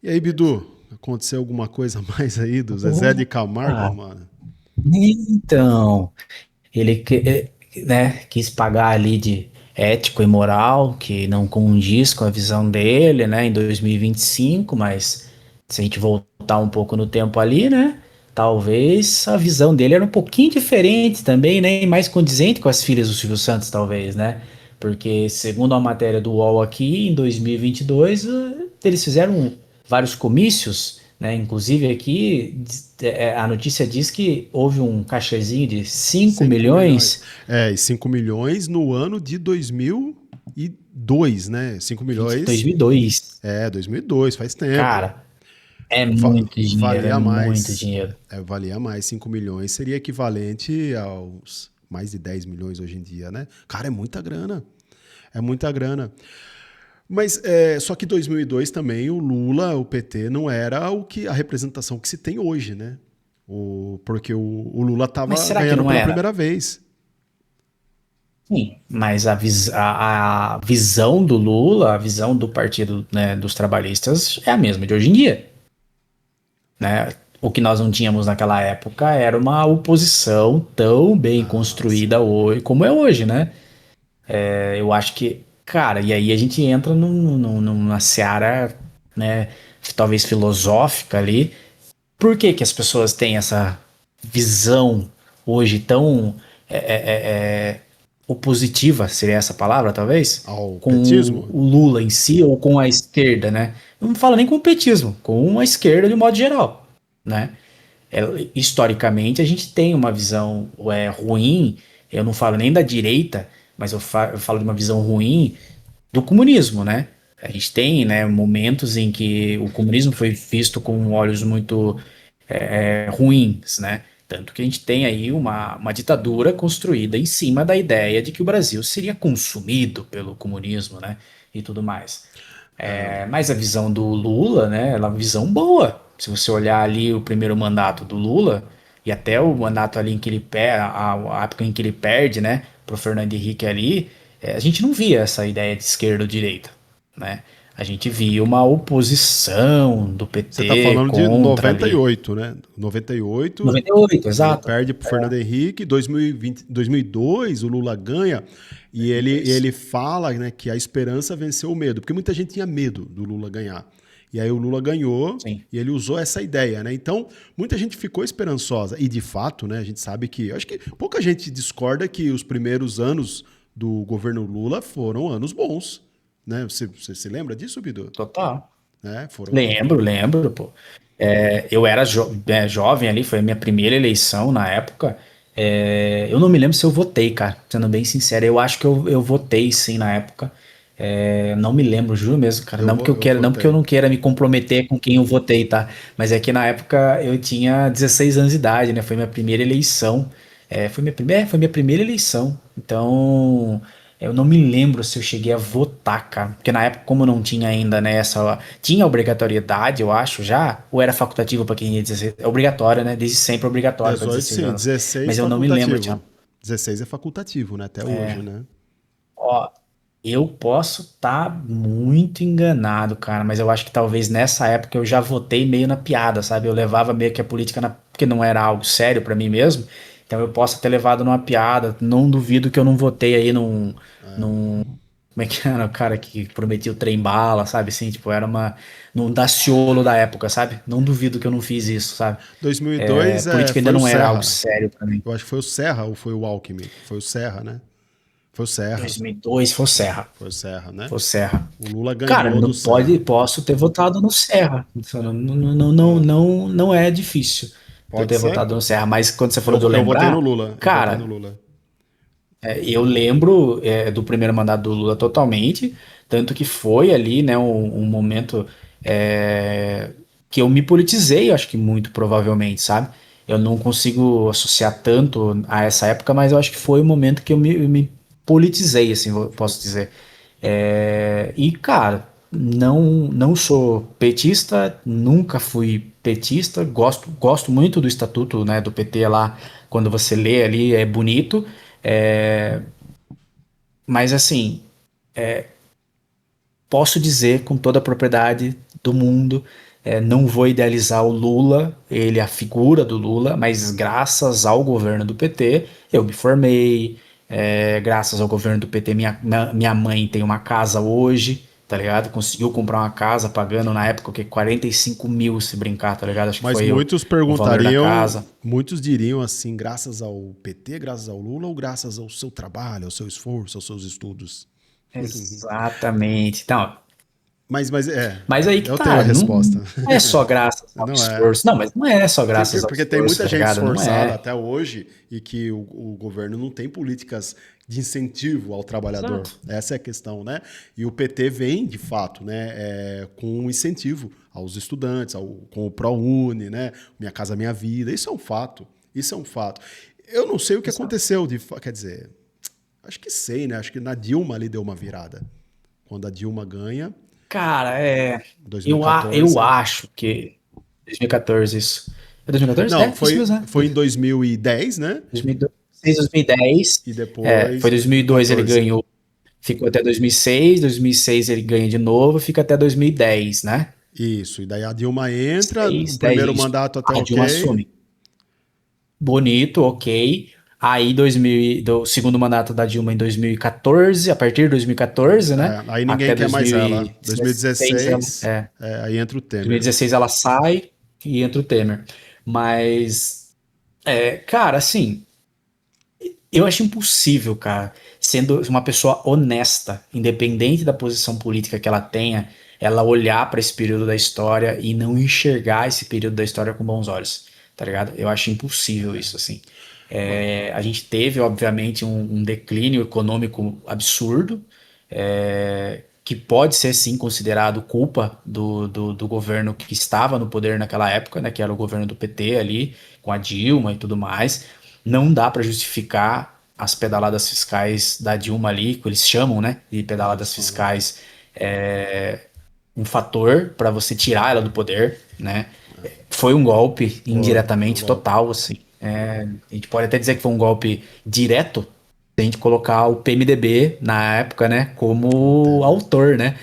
E aí, Bidu, aconteceu alguma coisa a mais aí do Zezé de Camargo, Opa, mano? então, ele né, quis pagar ali de ético e moral, que não condiz com a visão dele, né, em 2025, mas se a gente voltar um pouco no tempo ali, né, talvez a visão dele era um pouquinho diferente também, né, e mais condizente com as filhas do Silvio Santos, talvez, né, porque segundo a matéria do UOL aqui, em 2022, eles fizeram vários comícios, né, inclusive aqui a notícia diz que houve um cachezinho de 5 5 milhões. milhões É, e 5 milhões no ano de 2002, né? 5 milhões, 2002. é, 2002, faz tempo. Cara, é Valia muito mais. dinheiro. Valia mais. 5 milhões seria equivalente aos mais de 10 milhões hoje em dia, né? Cara, é muita grana. É muita grana. Mas só que 2002 também o Lula, o PT, não era a representação que se tem hoje, né? Porque o Lula Mas estava será que ganhando não pela era? primeira vez. Sim, mas a visão do Lula, a visão do partido, né, dos trabalhistas é a mesma de hoje em dia, né? O que nós não tínhamos naquela época era uma oposição tão bem Ah, construída sim. hoje como é hoje, né? Eu acho que, cara, e aí a gente entra numa seara, né, talvez filosófica ali. Por que que as pessoas têm essa visão hoje tão é, é, é, é, opositiva, seria essa palavra, talvez, Ao com petismo? o Lula em si ou com a esquerda, né? Eu não falo nem com o petismo, com a esquerda de modo geral, né? Historicamente a gente tem uma visão ruim, eu não falo nem da direita, mas eu falo de uma visão ruim do comunismo, né? A gente tem, né, momentos em que o comunismo foi visto com olhos muito ruins, né? Tanto que a gente tem aí uma ditadura construída em cima da ideia de que o Brasil seria consumido pelo comunismo, né? E tudo mais. Mas a visão do Lula, né, ela é uma visão boa. Se você olhar ali o primeiro mandato do Lula e até o mandato ali em que ele perde, a época em que ele perde, né, pro Fernando Henrique ali, a gente não via essa ideia de esquerda ou direita, né? A gente via uma oposição do Você está PT falando de contra ali. 98, né? 98, 98, ele exato. perde para o Fernando Henrique. 2020, 2002, o Lula ganha e ele 2002. fala, né, que a esperança venceu o medo, porque muita gente tinha medo do Lula ganhar. E aí o Lula ganhou Sim. e ele usou essa ideia, né? Então, muita gente ficou esperançosa. E de fato, né, a gente sabe que. Acho que pouca gente discorda que os primeiros anos do governo Lula foram anos bons. Né? Você se lembra disso, Bidu? Total. Né? Lembro, pô. Eu era jovem ali, foi a minha primeira eleição na época. Eu não me lembro se eu votei, cara, sendo bem sincero. Eu acho que eu votei sim na época. Não me lembro, juro mesmo, cara. Não porque eu Eu quero, não porque eu votei. não queira me comprometer com quem eu votei, tá? Mas é que na época eu tinha 16 anos de idade, né? Foi minha primeira eleição. Foi minha primeira eleição. Então, eu não me lembro se eu cheguei a votar, cara. Porque na época, como não tinha ainda, né, tinha obrigatoriedade, eu acho, já? Ou era facultativo pra quem ia 16? É obrigatório, né? Desde sempre é obrigatório pra 18, 16 sim. anos. 16 Mas eu não me lembro, tinha. facultativo. 16 é facultativo, né? Até hoje, né? Ó, eu posso estar muito enganado, cara, mas eu acho que talvez nessa época eu já votei meio na piada, sabe? Eu levava meio que a política porque não era algo sério pra mim mesmo. Então eu posso ter levado numa piada. Não duvido que eu não votei aí como é que era o cara que prometia o trem bala, sabe? Assim, tipo, era num Daciolo da época, sabe? Não duvido que eu não fiz isso, sabe? 2002 Política ainda foi o não era algo Serra. sério pra mim. Eu acho que foi o Serra ou foi o Alckmin? Foi o Serra, né? Foi o Serra. 2002 foi o Serra. Foi o Serra, né? Foi o Serra. O Lula Cara, ganhou do Serra. posso ter votado no Serra. Isso Ah, não é difícil de eu pode ter ser? votado no Serra, mas quando você falou de eu Eu votei no lembrar, Lula. Eu votei no cara, Lula. eu lembro do primeiro mandato do Lula totalmente, tanto que foi ali, né, um momento é, que eu me politizei, acho que muito provavelmente, sabe? Eu não consigo associar tanto a essa época, mas eu acho que foi o momento que eu me politizei, assim, posso dizer. E, cara, não sou petista, nunca fui petista, gosto muito do estatuto, né, do PT lá, quando você lê ali, é bonito, é, mas assim, posso dizer com toda a propriedade do mundo Não vou idealizar o Lula, ele, a figura do Lula, mas graças ao governo do PT, eu me formei. Graças ao governo do PT, minha mãe tem uma casa hoje, tá ligado? Conseguiu comprar uma casa pagando na época o que 45 mil se brincar, tá ligado? Acho que Mas foi muitos o valor da perguntariam, casa. muitos diriam assim, graças ao PT, graças ao Lula ou graças ao seu trabalho, ao seu esforço, aos seus estudos? Exatamente. Então, Mas é, mas aí que eu tenho a tá, resposta. não é só graças ao Não é. esforço. Não, mas não é só graças ao Porque tem esforço, muita tá gente ligado? Não esforçada é. até hoje e que o governo não tem políticas de incentivo ao trabalhador. Exato. Essa é a questão, né? E o PT vem, de fato, né, com um incentivo aos estudantes, com o ProUni, né? Minha Casa Minha Vida. Isso é um fato. Isso é um fato. Eu não sei o que Exato. aconteceu, quer dizer, acho que sei, né? Acho que na Dilma ali deu uma virada. Quando a Dilma ganha, Cara, em eu 2014. acho que 2014 isso. É 2014? Não, Isso mesmo, né? foi em 2010, né? 2006, 2010. E Foi depois 2002 ele 2014. ganhou, ficou até 2006, 2006 ele ganha de novo, fica até 2010, né? Isso. E daí a Dilma entra, o 6, 10, primeiro isso. mandato até A Dilma ok. assume. Bonito, ok. Aí do segundo mandato da Dilma em 2014, a partir de 2014, né? Aí ninguém Até quer mais ela. 2016, 2016, aí entra o Temer. 2016 ela sai e entra o Temer. Mas, cara, assim, eu acho impossível, cara, sendo uma pessoa honesta, independente da posição política que ela tenha, ela olhar para esse período da história e não enxergar esse período da história com bons olhos, tá ligado? Eu acho impossível isso, assim. A gente teve, obviamente, um declínio econômico absurdo, que pode ser, sim, considerado culpa do governo que estava no poder naquela época, né, que era o governo do PT ali, com a Dilma e tudo mais. Não dá para justificar as pedaladas fiscais da Dilma ali, que eles chamam, né, de pedaladas Isso. fiscais, um fator para você tirar ela do poder, né? Foi um golpe Foi um indiretamente golpe. total, assim. A gente pode até dizer que foi um golpe direto, se a gente colocar o PMDB na época, né, O como Temer. autor, né?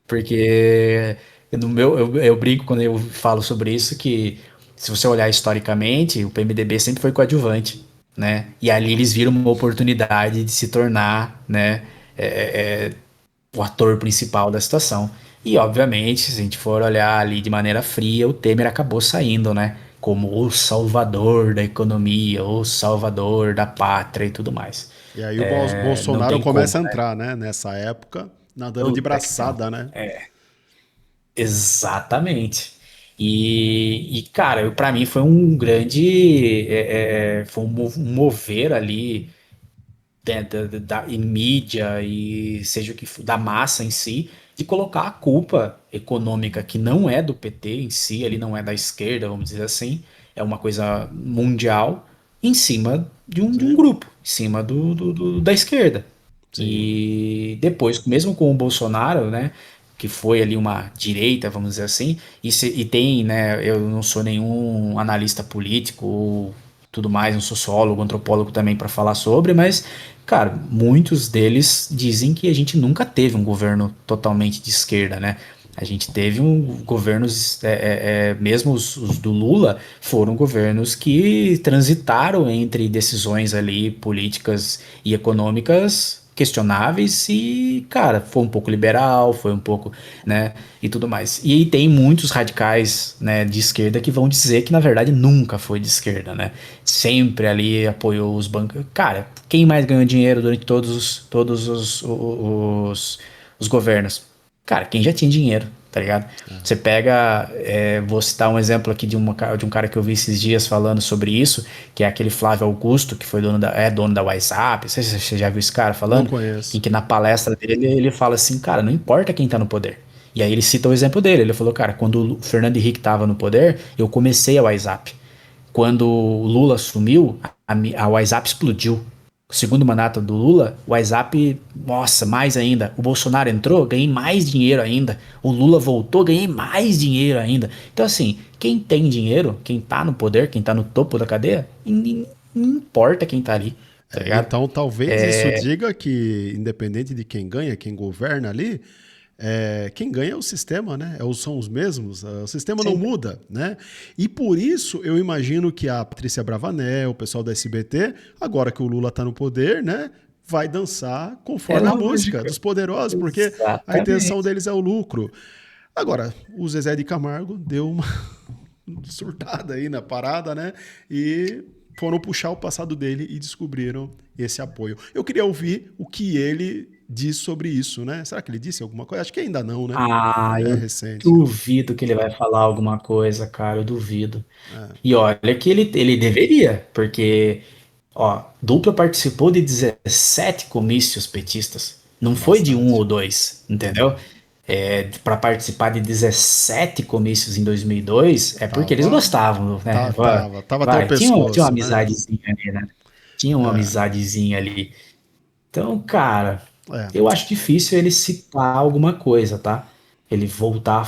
Porque eu brinco quando eu falo sobre isso que se você olhar historicamente, o PMDB sempre foi coadjuvante, né? E ali eles viram uma oportunidade de se tornar, né, o ator principal da situação. E, obviamente, se a gente for olhar ali de maneira fria, o Temer acabou saindo, né? Como o salvador da economia, o salvador da pátria e tudo mais. E aí o Não Bolsonaro tem como, começa a né? entrar, né? Nessa época, nadando de Puta que pariu. braçada, né? Exatamente. Cara, para mim foi um grande. Foi um mover ali em mídia e seja o que for, da massa em si, de colocar a culpa econômica que não é do PT em si, ele não é da esquerda, vamos dizer assim, é uma coisa mundial, em cima de um Sim, grupo, em cima da esquerda. sim. E depois, mesmo com o Bolsonaro, né, que foi ali uma direita, vamos dizer assim, e tem, né, eu não sou nenhum analista político ou tudo mais, um sociólogo, um antropólogo também para falar sobre, mas, cara, muitos deles dizem que a gente nunca teve um governo totalmente de esquerda, né? A gente teve governos, mesmo os do Lula, foram governos que transitaram entre decisões ali políticas e econômicas questionáveis e, cara, foi um pouco liberal, foi um pouco, né, e tudo mais. E aí tem muitos radicais, né, de esquerda que vão dizer que, na verdade, nunca foi de esquerda, né? Sempre ali apoiou os bancos. Cara, quem mais ganhou dinheiro durante todos os governos? Cara, quem já tinha dinheiro, tá ligado? Você pega, vou citar um exemplo aqui de um cara que eu vi esses dias falando sobre isso, que é aquele Flávio Augusto, que foi dono da WhatsApp. Não sei se você já viu esse cara Não falando, em conheço. que na palestra dele ele fala assim, cara, não importa quem tá no poder. E aí ele cita o exemplo dele. Ele falou, cara, quando o Fernando Henrique tava no poder, eu comecei a WhatsApp. Quando o Lula assumiu, a WhatsApp explodiu. O segundo mandato do Lula, o WhatsApp, nossa, mais ainda. O Bolsonaro entrou, ganhei mais dinheiro ainda. O Lula voltou, ganhei mais dinheiro ainda. Então, assim, quem tem dinheiro, quem tá no poder, quem tá no topo da cadeia, não importa quem tá ali, tá ligado? Então talvez isso diga que, independente de quem ganha, quem governa ali, quem ganha é o sistema, né? São os mesmos, o sistema não Sim. muda, né? E por isso eu imagino que a Patrícia Bravanel, o pessoal da SBT, agora que o Lula está no poder, né? Vai dançar É conforme a música lógico. dos poderosos, porque a intenção Exatamente. deles é o lucro. Agora, o Zezé de Camargo deu uma surtada aí na parada, né? E foram puxar o passado dele e descobriram esse apoio. Eu queria ouvir o que ele diz sobre isso, né? Será que ele disse alguma coisa? Acho que ainda não, né? Ah, É eu recente. duvido que ele vai falar alguma coisa, cara, eu duvido. E olha que ele deveria, porque, ó, Dupla participou de 17 comícios petistas. Não foi de um Bastante. ou dois, entendeu? Para participar de 17 comícios em 2002, é porque eles Tava, gostavam, né? tava até o Vai, tinha uma pescoço, né? amizadezinha ali, né? Tinha uma amizadezinha ali. Então, cara, É, eu acho difícil ele citar alguma coisa, tá? Ele voltar a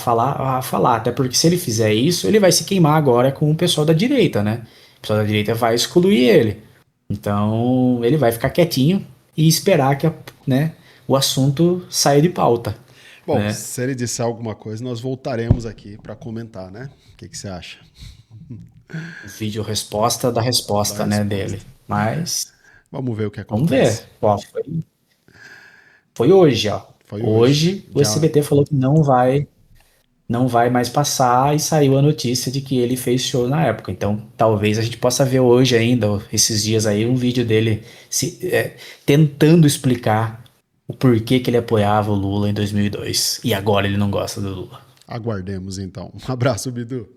falar, até porque se ele fizer isso, ele vai se queimar agora com o pessoal da direita, né? O pessoal da direita vai excluir ele. Então, ele vai ficar quietinho e esperar que, né, o assunto saia de pauta, bom, né? se ele disser alguma coisa, nós voltaremos aqui para comentar, né? O que você acha? O vídeo resposta da Da resposta, né, resposta. dele. Mas, Vamos ver o que vamos acontece. ver. Ó, foi hoje, ó. Foi hoje. Hoje o Já SBT falou que não vai mais passar e saiu a notícia de que ele fez show na época. Então, talvez a gente possa ver hoje ainda, esses dias aí, um vídeo dele tentando explicar o porquê que ele apoiava o Lula em 2002. E agora ele não gosta do Lula. aguardemos então. Um abraço, Bidu.